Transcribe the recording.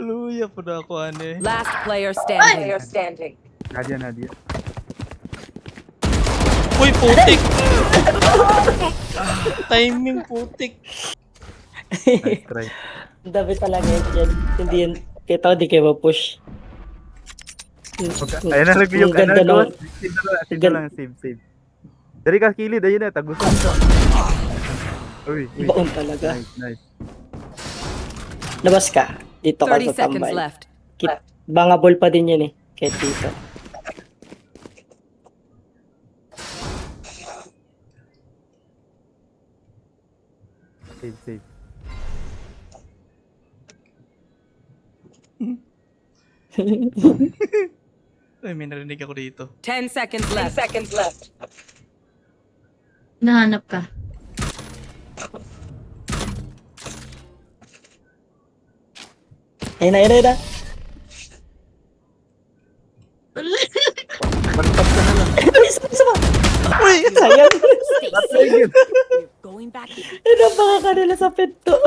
Hallelujah po na ako, ane. Last player standing. Nadia. Uy, putik! Timing, putik. Nice try. Ang dami talaga yun dyan. Hindi yun. Kita ko di kayo ma-push. Ayun na, nag-view Ang ka na. ganda ng- Save na lang, save. Dari ka kilid, ayun na, tagusan ka. Uy. Baon talaga. Nice. Labas ka. Dito ka 30 seconds tatambay. left. Bangable pa din yun eh. Kahit dito. Save. Ay, may narinig ako dito. 10 seconds left. Nahanap ka. Ayun na. Baliktad ka na lang. Isa pa. Uy! Sayang. Sige. Going back. Ano ba ka kanila sa pinto?